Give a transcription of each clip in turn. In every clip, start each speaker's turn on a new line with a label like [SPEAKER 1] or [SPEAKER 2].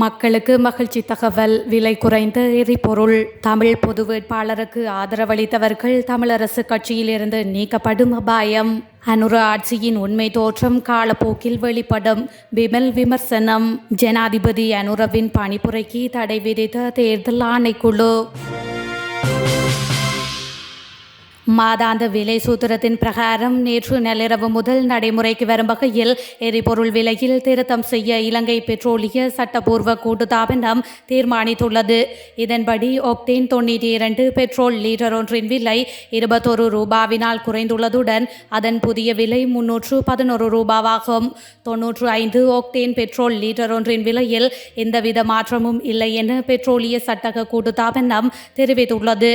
[SPEAKER 1] மக்களுக்கு மகிழ்ச்சி தகவல். விலை குறைந்த எரிபொருள். தமிழ் பொது வேட்பாளருக்கு ஆதரவளித்தவர்கள் தமிழரசு கட்சியிலிருந்து நீக்கப்படும் அபாயம். அனுர ஆட்சியின் உண்மை தோற்றம் காலப்போக்கில் வெளிப்படும். விமல் விமர்சனம். ஜனாதிபதி அனுரவின் பணிப்புரைக்கு தடை விதித்த தேர்தல் ஆணைக்குழு. மாதாந்த விலை சூத்திரத்தின் பிரகாரம் நேற்று நள்ளிரவு முதல் நடைமுறைக்கு வரும் வகையில் எரிபொருள் விலையில் திருத்தம் செய்ய இலங்கை பெட்ரோலிய சட்டப்பூர்வ கூட்டுத்தாபனம் தீர்மானித்துள்ளது. இதன்படி ஒக்டேன் 92 பெட்ரோல் லீட்டர் ஒன்றின் விலை 21 ரூபாவினால் குறைந்துள்ளதுடன் அதன் புதிய விலை 311 ரூபாவாகும். 95 ஒக்டேன் பெட்ரோல் லீட்டர் ஒன்றின் விலையில் எந்தவித மாற்றமும் இல்லை என பெட்ரோலிய சட்டக கூட்டுத்தாபனம் தெரிவித்துள்ளது.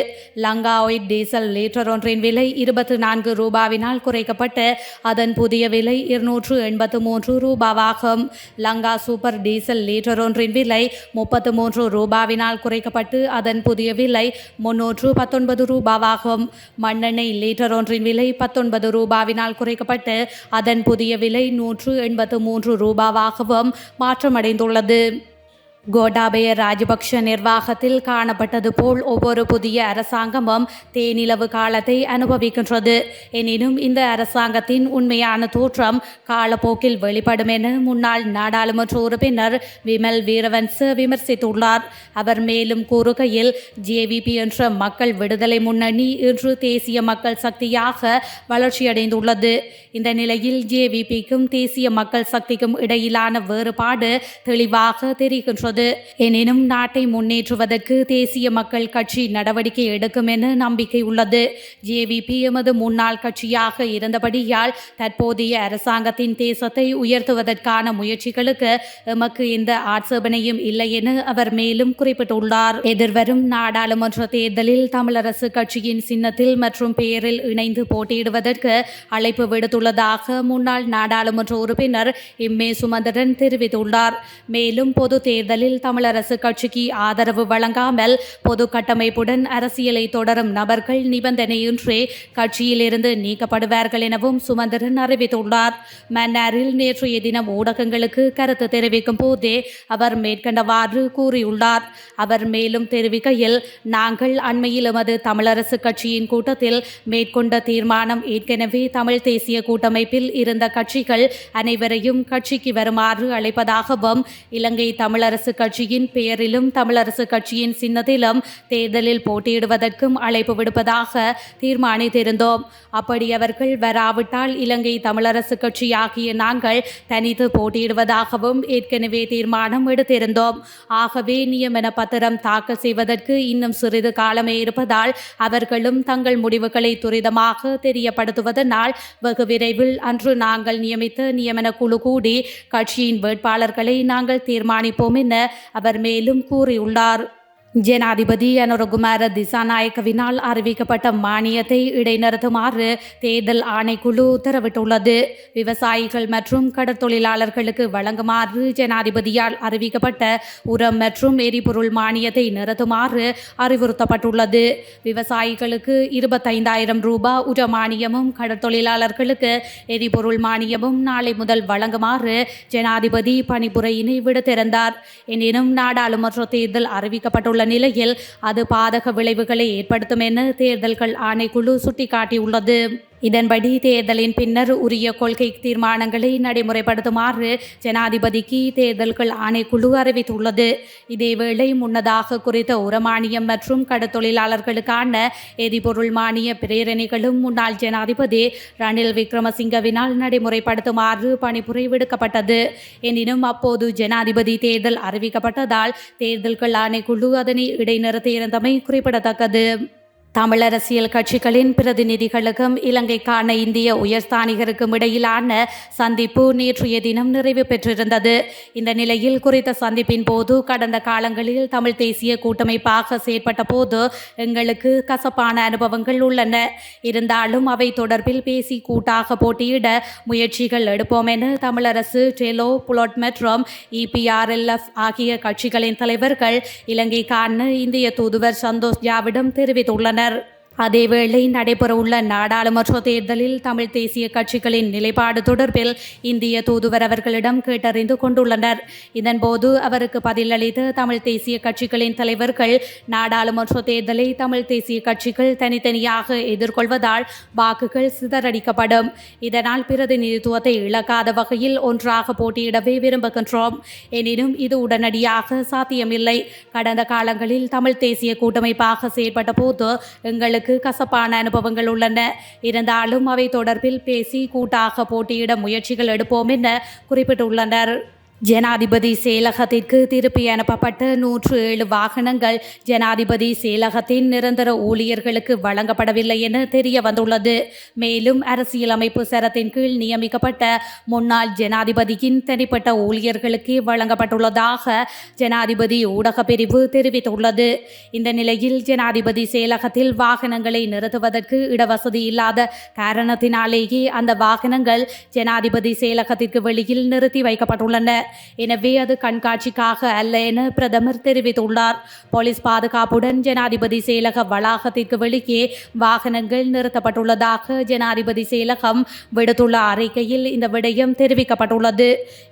[SPEAKER 1] லங்கா ஆயில் டீசல் லீட்டர் ஒன்றின் விலை 24 ரூபாவினால் குறைக்கப்பட்டு அதன் புதிய விலை 283 ரூபாவாகும். லங்கா சூப்பர் டீசல் லீட்டர் ஒன்றின் விலை 33 ரூபாவினால் குறைக்கப்பட்டு அதன் புதிய விலை 319 ரூபாவாகும். மண்ணெண்ணெய் லீட்டர் ஒன்றின் விலை 19 ரூபாவினால் குறைக்கப்பட்டு அதன் புதிய விலை 183 ரூபாவாகவும் மாற்றமடைந்துள்ளது. கோட்டாபய ராஜபக்ஷ நிர்வாகத்தில் காணப்பட்டது போல் ஒவ்வொரு புதிய அரசாங்கமும் தேனிலவு காலத்தை அனுபவிக்கின்றது. எனினும் இந்த அரசாங்கத்தின் உண்மையான தோற்றம் காலப்போக்கில் வெளிப்படும் என முன்னாள் நாடாளுமன்ற உறுப்பினர் விமல் வீரவன்ச விமர்சித்துள்ளார். அவர் மேலும் கூறுகையில், ஜேவிபி என்ற மக்கள் விடுதலை முன்னணி இன்று தேசிய மக்கள் சக்தியாக வளர்ச்சியடைந்துள்ளது. இந்த நிலையில் ஜேவிபிக்கும் தேசிய மக்கள் சக்திக்கும் இடையிலான வேறுபாடு தெளிவாக தெரிகின்றது. எனினும் நாட்டை முன்னேற்றுவதற்கு தேசிய மக்கள் கட்சி நடவடிக்கை எடுக்கும் என நம்பிக்கை உள்ளது. ஜேவிபி எமது முன்னாள் கட்சியாக இருந்தபடியால் தற்போதைய அரசாங்கத்தின் தேசத்தை உயர்த்துவதற்கான முயற்சிகளுக்கு எமக்கு எந்த ஆட்சேபனையும் இல்லை என அவர் மேலும் குறிப்பிட்டுள்ளார். எதிர்வரும் நாடாளுமன்ற தேர்தலில் தமிழரசு கட்சியின் சின்னத்தில் மற்றும் பெயரில் இணைந்து போட்டியிடுவதற்கு அழைப்பு விடுத்துள்ளதாக முன்னாள் நாடாளுமன்ற உறுப்பினர் இம்மே சுமந்திரன் தெரிவித்துள்ளார். மேலும் பொது தேர்தலில் தமிழரசு கட்சிக்கு ஆதரவு வழங்காமல் பொது கட்டமைப்புடன் அரசியலை தொடரும் நபர்கள் நிபந்தனையின்றி கட்சியிலிருந்து நீக்கப்படுவார்கள் எனவும் சுமந்திரன் அறிவித்துள்ளார். மன்னாரில் நேற்றைய தினம் ஊடகங்களுக்கு கருத்து தெரிவிக்கும் போதே அவர் மேற்கண்டவாறு கூறியுள்ளார். அவர் மேலும் தெரிவிக்கையில், நாங்கள் அண்மையில் எமது தமிழரசு கட்சியின் கூட்டத்தில் மேற்கொண்ட தீர்மானம் ஏற்கனவே தமிழ் தேசிய கூட்டமைப்பில் இருந்த கட்சிகள் அனைவரையும் கட்சிக்கு வருமாறு அழைப்பதாகவும் இலங்கை தமிழரசு கட்சியின் பெயரிலும் தமிழரசு கட்சியின் சின்னத்திலும் தேர்தலில் போட்டியிடுவதற்கும் அழைப்பு விடுப்பதாக தீர்மானித்திருந்தோம். அப்படி அவர்கள் வராவிட்டால் இலங்கை தமிழரசு கட்சி ஆகிய நாங்கள் தனித்து போட்டியிடுவதாகவும் ஏற்கனவே தீர்மானம் எடுத்திருந்தோம். ஆகவே நியமன பத்திரம் தாக்கல் செய்வதற்கு இன்னும் சிறிது காலமே இருப்பதால் அவர்களும் தங்கள் முடிவுகளை துரிதமாக தெரியப்படுத்துவதனால் வெகு விரைவில் அன்று நாங்கள் நியமித்த நியமன குழு கூடி கட்சியின் வேட்பாளர்களை நாங்கள் தீர்மானிப்போம் என அவர் மேலும் கூறியுள்ளார். ஜனாதிபதி அனுரகுமார திசாநாயக்கவினால் அறிவிக்கப்பட்ட மானியத்தை இடைநிறுத்துமாறு தேர்தல் ஆணைக்குழு உத்தரவிட்டுள்ளது. விவசாயிகள் மற்றும் கடற்தொழிலாளர்களுக்கு வழங்குமாறு ஜனாதிபதியால் அறிவிக்கப்பட்ட உரம் மற்றும் எரிபொருள் மானியத்தை நிறுத்துமாறு அறிவுறுத்தப்பட்டுள்ளது. விவசாயிகளுக்கு 25,000 ரூபாய் உர மானியமும் கடற்தொழிலாளர்களுக்கு எரிபொருள் மானியமும் நாளை முதல் வழங்குமாறு ஜனாதிபதி பணிப்புரையினை விடுத்திருந்தார். எனினும் நாடாளுமன்ற தேர்தல் அறிவிக்கப்பட்டுள்ள நிலையில் அது பாதக விளைவுகளை ஏற்படுத்தும் என தேர்தல்கள் ஆணைக்குழு சுட்டிக்காட்டியுள்ளது. இதன்படி தேர்தலின் பின்னர் உரிய கொள்கை தீர்மானங்களை நடைமுறைப்படுத்துமாறு ஜனாதிபதிக்கு தேர்தல்கள் ஆணைக்குழு அறிவித்துள்ளது. இதேவேளை முன்னதாக குறித்த உரமானியம் மற்றும் கடற்தொழிலாளர்களுக்கான எரிபொருள் மானிய பிரேரணைகளும் முன்னாள் ஜனாதிபதி ரணில் விக்ரமசிங்கவினால் நடைமுறைப்படுத்துமாறு பணிப்புரை விடுக்கப்பட்டது. எனினும் அப்போது ஜனாதிபதி தேர்தல் அறிவிக்கப்பட்டதால் தேர்தல்கள் ஆணைக்குழு அதனை இடைநிறுத்தியிருந்தமை குறிப்பிடத்தக்கது. தமிழ் அரசியல் கட்சிகளின் பிரதிநிதிகளுக்கும் இலங்கைக்கான இந்திய உயர்ஸ்தானிகருக்கும் இடையிலான சந்திப்பு நேற்றைய தினம் நிறைவு பெற்றிருந்தது. இந்த நிலையில் குறித்த சந்திப்பின் போது கடந்த காலங்களில் தமிழ் தேசிய கூட்டமைப்பாக செயற்பட்ட போது எங்களுக்கு கசப்பான அனுபவங்கள் உள்ளன. இருந்தாலும் அவை தொடர்பில் பேசி கூட்டாக போட்டியிட முயற்சிகள் எடுப்போம் என தமிழரசு, டெலோ, புலோட் மற்றும் EPRLF ஆகிய கட்சிகளின் தலைவர்கள் இலங்கைக்கான இந்திய தூதுவர் சந்தோஷ் ஜாவிடம் தெரிவித்துள்ளனர். அதேவேளை நடைபெறவுள்ள நாடாளுமன்ற தேர்தலில் தமிழ் தேசிய கட்சிகளின் நிலைப்பாடு தொடர்பில் இந்திய தூதுவர் அவர்களிடம் கேட்டறிந்து கொண்டுள்ளனர். இதன்போது அவருக்கு பதிலளித்த தமிழ் தேசிய கட்சிகளின் தலைவர்கள், நாடாளுமன்ற தேர்தலை தமிழ் தேசிய கட்சிகள் தனித்தனியாக எதிர்கொள்வதால் வாக்குகள் சிதறடிக்கப்படும். இதனால் பிரதிநிதித்துவத்தை இழக்காத வகையில் ஒன்றாக போட்டியிடவே விரும்புகின்றோம். எனினும் இது உடனடியாக சாத்தியமில்லை. கடந்த காலங்களில் தமிழ் தேசிய கூட்டமைப்பாக செயற்பட்ட போது எங்களுக்கு கசப்பான அனுபவங்கள் உள்ளன. இருந்தாலும் அவை தொடர்பில் பேசி கூட்டாக போட்டியிட முயற்சிகள் எடுப்போம் என குறிப்பிட்டுள்ளனர். ஜனாதிபதி செயலகத்திற்கு திருப்பி அனுப்பப்பட்ட 107 வாகனங்கள் ஜனாதிபதி செயலகத்தின் நிரந்தர ஊழியர்களுக்கு வழங்கப்படவில்லை என தெரிய வந்துள்ளது. மேலும் அரசியலமைப்பு சரத்தின் கீழ் நியமிக்கப்பட்ட முன்னாள் ஜனாதிபதியின் தனிப்பட்ட ஊழியர்களுக்கு வழங்கப்பட்டுள்ளதாக ஜனாதிபதி ஊடக பிரிவு தெரிவித்துள்ளது. இந்த நிலையில் ஜனாதிபதி செயலகத்தில் வாகனங்களை நிறுத்துவதற்கு இடவசதி இல்லாத காரணத்தினாலேயே அந்த வாகனங்கள் ஜனாதிபதி செயலகத்திற்கு வெளியில் நிறுத்தி வைக்கப்பட்டுள்ளன. எனவே அது கண்காட்சிக்காக அல்ல என பிரதமர் தெரிவித்துள்ளார். போலீஸ் பாதுகாப்புடன் ஜனாதிபதி செயலக வளாகத்திற்கு வெளியே வாகனங்கள் நிறுத்தப்பட்டுள்ளதாக ஜனாதிபதி செயலகம் விடுத்துள்ள அறிக்கையில் இந்த விடயம் தெரிவிக்கப்பட்டுள்ளது.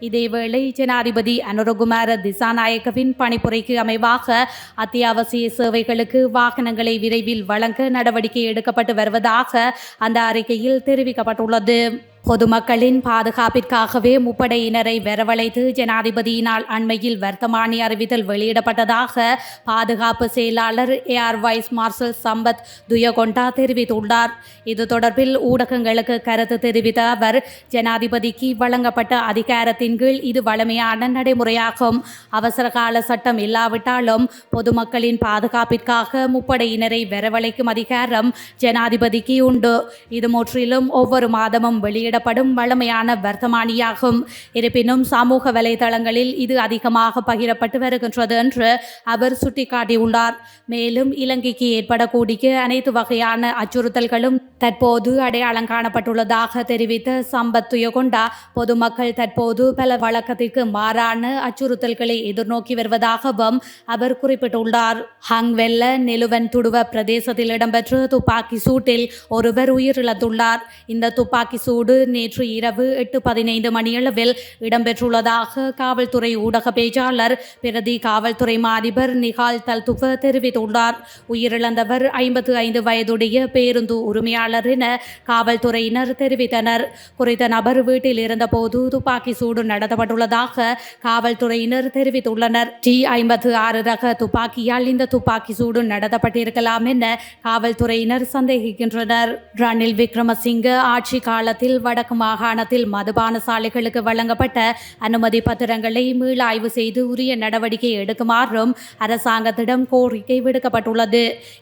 [SPEAKER 1] இதேவேளை ஜனாதிபதி அனுரகுமார திசாநாயக்கவின் பணிப்புரைக்கு அமைவாக அத்தியாவசிய சேவைகளுக்கு வாகனங்களை விரைவில் வழங்க நடவடிக்கை எடுக்கப்பட்டு வருவதாக அந்த அறிக்கையில் தெரிவிக்கப்பட்டுள்ளது. பொதுமக்களின் பாதுகாப்பிற்காகவே முப்படையினரை வரவழைத்து ஜனாதிபதியினால் அண்மையில் வர்த்தமானி அறிவித்தல் வெளியிடப்பட்டதாக பாதுகாப்பு செயலாளர் ஏர் வைஸ் மார்ஷல் சம்பத் துயகொண்டா தெரிவித்துள்ளார். இது தொடர்பில் ஊடகங்களுக்கு கருத்து தெரிவித்த அவர், ஜனாதிபதிக்கு வழங்கப்பட்ட அதிகாரத்தின் கீழ் இது வழமையான நடைமுறையாகும். அவசரகால சட்டம் இல்லாவிட்டாலும் பொதுமக்களின் பாதுகாப்பிற்காக முப்படையினரை வரவழைக்கும் அதிகாரம் ஜனாதிபதிக்கு உண்டு. இது முற்றிலும் ஒவ்வொரு மாதமும் வெளியிடப்படும் வழமையான வர்த்தமானியாகும். இருப்பினும் சமூக வலைதளங்களில் இது அதிகமாக பகிரப்பட்டு வருகின்றது என்று அவர் சுட்டிக்காட்டியுள்ளார். மேலும் இலங்கைக்கு ஏற்படக்கூடிய அனைத்து வகையான அச்சுறுத்தல்களும் தற்போது அடையாளம் காணப்பட்டுள்ளதாக தெரிவித்த சம்பத் துயகொண்டா, பொதுமக்கள் தற்போது பல வழக்கத்திற்கு மாறான அச்சுறுத்தல்களை எதிர்நோக்கி வருவதாகவும் அவர் குறிப்பிட்டுள்ளார். ஹங்வெல்ல நிலுவன் துடுவ பிரதேசத்தில் இடம்பெற்ற துப்பாக்கி சூட்டில் ஒருவர் உயிரிழந்துள்ளார். இந்த துப்பாக்கி சூடு நேற்று இரவு 8:15 மணியளவில் இடம்பெற்றுள்ளதாக காவல்துறை ஊடக பேச்சாளர் பிரதி காவல்துறை மாதிபர் நிகால் தல்துவ தெரிவித்துள்ளார். உயிரிழந்தவர் 55 வயதுடைய பேருந்து உரிமையாளர் என காவல்துறையினர் தெரிவித்தனர். குறித்த நபர் வீட்டில் இருந்தபோது துப்பாக்கி சூடு நடத்தப்பட்டுள்ளதாக காவல்துறையினர் தெரிவித்துள்ளனர். T56 ரக துப்பாக்கியால் இந்த துப்பாக்கி சூடு நடத்தப்பட்டிருக்கலாம் என காவல்துறையினர் சந்தேகிக்கின்றனர். ரணில் விக்ரமசிங்க ஆட்சி காலத்தில் வடக்கு மாகாணத்தில் மதுபான சாலைகளுக்கு வழங்கப்பட்ட அனுமதி பத்திரங்களை மீளாய்வு செய்து உரிய நடவடிக்கை எடுக்குமாறும் அரசாங்கத்திடம் கோரிக்கை விடுக்கப்பட்டுள்ளது.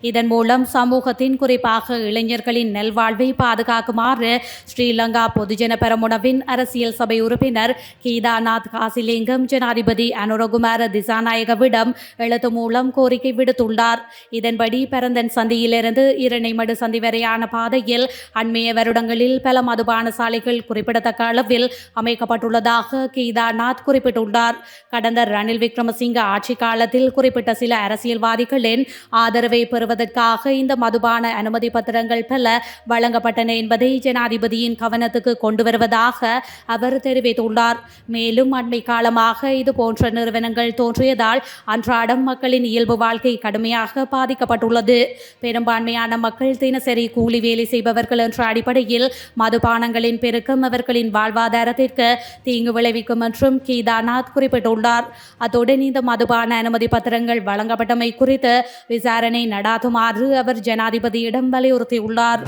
[SPEAKER 1] இதன் மூலம் சமூகத்தின் குறிப்பாக இளைஞர்களின் நல்வாழ்வை பாதுகாக்குமாறு ஸ்ரீலங்கா பொதுஜன பெரமுனவின் அரசியல் சபை உறுப்பினர் கீதாநாத் காசிலிங்கம் ஜனாதிபதி அனுரகுமார திசாநாயகவிடம் எழுத்து மூலம் கோரிக்கை விடுத்துள்ளார். இதன்படி பரந்தன் சந்தியிலிருந்து இரணைமடு சந்தி வரையான பாதையில் அண்மைய வருடங்களில் பல மதுபான சாலைகள் குறிப்பிடத்தக்க அளவில் அமைக்கப்பட்டுள்ளதாக கீதாநாத் குறிப்பிட்டுள்ளார். கடந்த ரணில் விக்ரமசிங்க ஆட்சி காலத்தில் குறிப்பிட்ட சில அரசியல்வாதிகளின் ஆதரவை பெறுவதற்காக இந்த மதுபான அனுமதி பத்திரங்கள் பல வழங்கப்பட்டன என்பதை ஜனாதிபதியின் கவனத்துக்கு கொண்டு வருவதாக அவர் தெரிவித்துள்ளார். மேலும் அண்மை காலமாக இது போன்ற நிறுவனங்கள் தோன்றியதால் அன்றாடம் மக்களின் இயல்பு வாழ்க்கை கடுமையாக பாதிக்கப்பட்டுள்ளது. பெரும்பான்மையான மக்கள் தினசரி கூலி வேலை செய்பவர்கள் என்ற அடிப்படையில் மதுபானங்களின் பெருக்கம் அவர்களின் வாழ்வாதாரத்திற்கு தீங்கு விளைவிக்கும் என்றும் கீதாநாத் குறிப்பிட்டுள்ளார். அத்துடன் இந்த மதுபான அனுமதி பத்திரங்கள் வழங்கப்பட்டமை குறித்து விசாரணை நடாத்துமாறு அவர் ஜனாதிபதியிடம் வலியுறுத்தியுள்ளார்.